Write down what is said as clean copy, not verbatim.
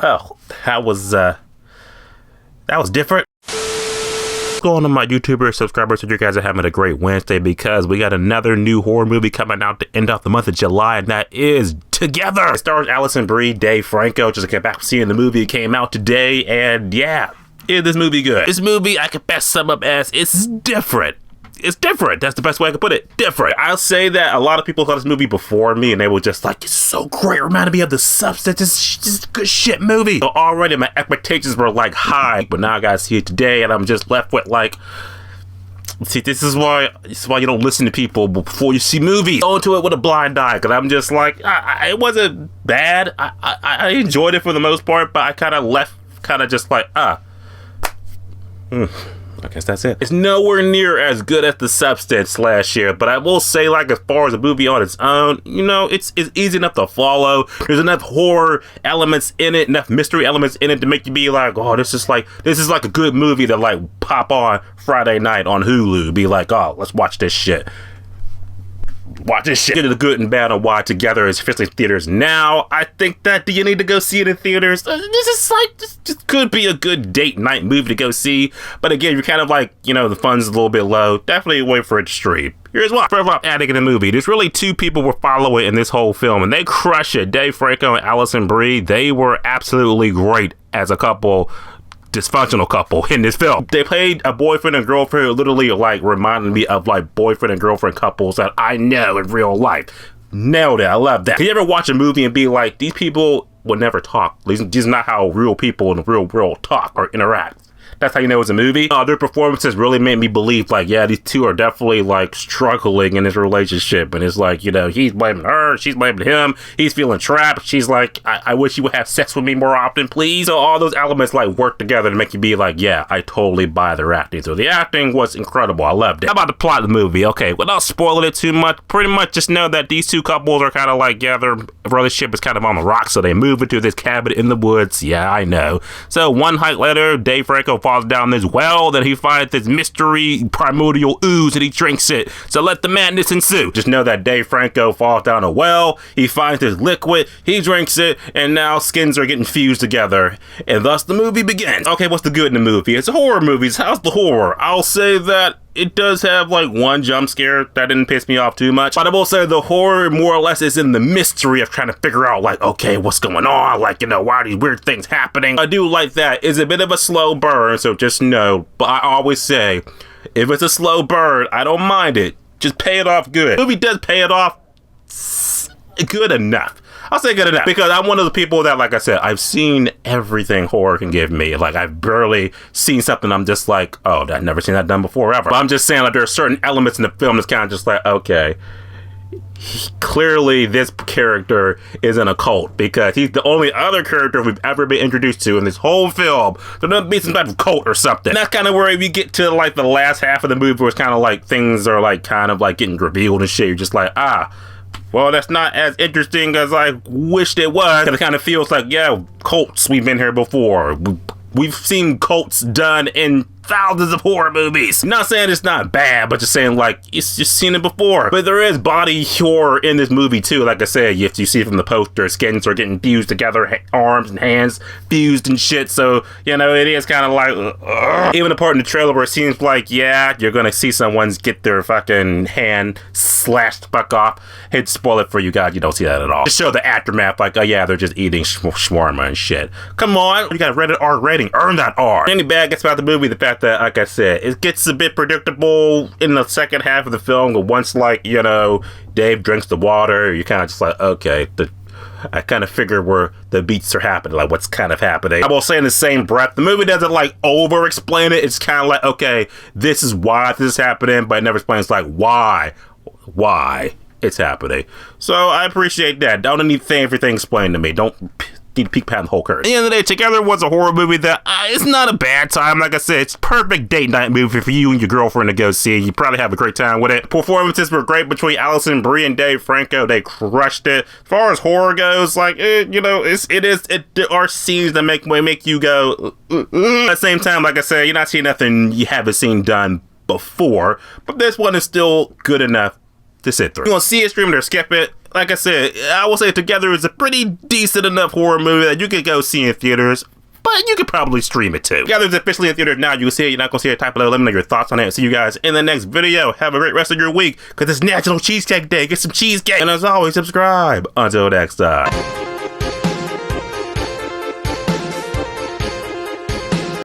Oh, that was different. What's going on, my YouTuber subscribers? Hope you guys are having a great Wednesday, because we got another new horror movie coming out to end off the month of July, and that is Together. It stars Alison, Brie, Dave Franco. Just to get back from seeing the movie, it came out today, and yeah, is this movie good? This movie I could best sum up as it's different. It's different. That's the best way I could put it. Different. I'll say that a lot of people saw this movie before me, and they were just like, it's so great. Reminded me of The Substance. It's just a good shit movie. So already my expectations were like high, but now I gotta see it today, and I'm just left with like, see, this is why you don't listen to people before you see movies. Go into it with a blind eye, because I'm just like, it wasn't bad. I enjoyed it for the most part, but I kind of left just like, I guess that's it. It's nowhere near as good as The Substance last year, but I will say, like, as far as a movie on its own, you know, it's easy enough to follow. There's enough horror elements in it, enough mystery elements in it to make you be like, oh, this is like a good movie to like pop on Friday night on Hulu. Be like, oh, let's watch this shit. Watch this shit. Get the good and bad on why Together is officially in theaters now. I think that, do you need to go see it in theaters? This could be a good date night movie to go see. But again, you're kind of like, you know, the fun's a little bit low. Definitely wait for it to stream. Here's why. First off, adding in the movie, there's really two people we're following in this whole film, and they crush it. Dave Franco and Alison Brie, they were absolutely great as a couple. Dysfunctional couple in this film. They played a boyfriend and girlfriend who literally like reminded me of like boyfriend and girlfriend couples that I know in real life. Nailed it. I love that. Can you ever watch a movie and be like, these people would never talk? This is not how real people in the real world talk or interact. That's how you know it's a movie. Their performances really made me believe, like, yeah, these two are definitely, like, struggling in this relationship. And it's like, you know, he's blaming her, she's blaming him, he's feeling trapped. She's like, I wish you would have sex with me more often, please. So all those elements, like, work together to make you be like, yeah, I totally buy their acting. So the acting was incredible. I loved it. How about the plot of the movie? Okay, without spoiling it too much, pretty much just know that these two couples are kind of like, yeah, their relationship is kind of on the rocks. So they move into this cabin in the woods. Yeah, I know. So one night later, Dave Franco falls down this well, then he finds this mystery primordial ooze and he drinks it. So let the madness ensue. Just know that Dave Franco falls down a well, he finds this liquid, he drinks it, and now skins are getting fused together, and thus the movie begins. Okay, what's the good in the movie? It's a horror movie. How's the horror? I'll say that it does have like one jump scare that didn't piss me off too much, but I will say the horror more or less is in the mystery of trying to figure out like, okay, what's going on? Like, you know, why are these weird things happening? I do like that. It's a bit of a slow burn, so just know, but I always say, if it's a slow burn, I don't mind it. Just pay it off good. The movie does pay it off good enough. I'll say good enough, because I'm one of the people that, like I said, I've seen everything horror can give me. Like, I've barely seen something I'm just like, oh, I've never seen that done before, ever. But I'm just saying, like, there are certain elements in the film that's kind of just like, okay, clearly this character is in a cult, because he's the only other character we've ever been introduced to in this whole film. There must be some type of cult or something. And that's kind of where we get to, like, the last half of the movie, where it's kind of like things are, like, kind of, like, getting revealed and shit. You're just like, well, that's not as interesting as I wished it was. Because it kind of feels like, yeah, cults, we've been here before. We've seen cults done in thousands of horror movies. Not saying it's not bad, but just saying, like, it's just seen it before. But there is body horror in this movie, too. Like I said, if you see from the poster, skins are getting fused together, arms and hands fused and shit. So, you know, it is kind of like, even the part in the trailer where it seems like, yeah, you're gonna see someone's get their fucking hand slashed the fuck off. Hate to spoil it for you guys, you don't see that at all. Just show the aftermath, like, oh yeah, they're just eating shawarma and shit. Come on, you got a rated R rating, earn that R. Any bad gets about the movie, the fact that, like I said, it gets a bit predictable in the second half of the film, but once, like, you know, Dave drinks the water, you're kind of just like, okay, I kind of figure where the beats are happening, like what's kind of happening. I will say in the same breath, the movie doesn't like over-explain it. It's kind of like, okay, this is why this is happening, but it never explains like why it's happening. So I appreciate that. Don't need everything explained to me. Don't need to peek past the whole curtain. At the end of the day, Together was a horror movie that it's not a bad time. Like I said, it's perfect date night movie for you and your girlfriend to go see. You probably have a great time with it. Performances were great between Alison Brie and Dave Franco. They crushed it. As far as horror goes, like, you know, there are scenes that make you go, At the same time, like I said, you're not seeing nothing you haven't seen done before, but this one is still good enough to sit through. You want to see it, stream it, or skip it. like I said, I will say Together is a pretty decent enough horror movie that you could go see in theaters. But you could probably stream it too. Together is officially in theaters now. You can see it. You're not going to see it. Type below. Let me know your thoughts on it. See you guys in the next video. Have a great rest of your week because it's National Cheesecake Day. Get some cheesecake. And as always, subscribe. Until next time.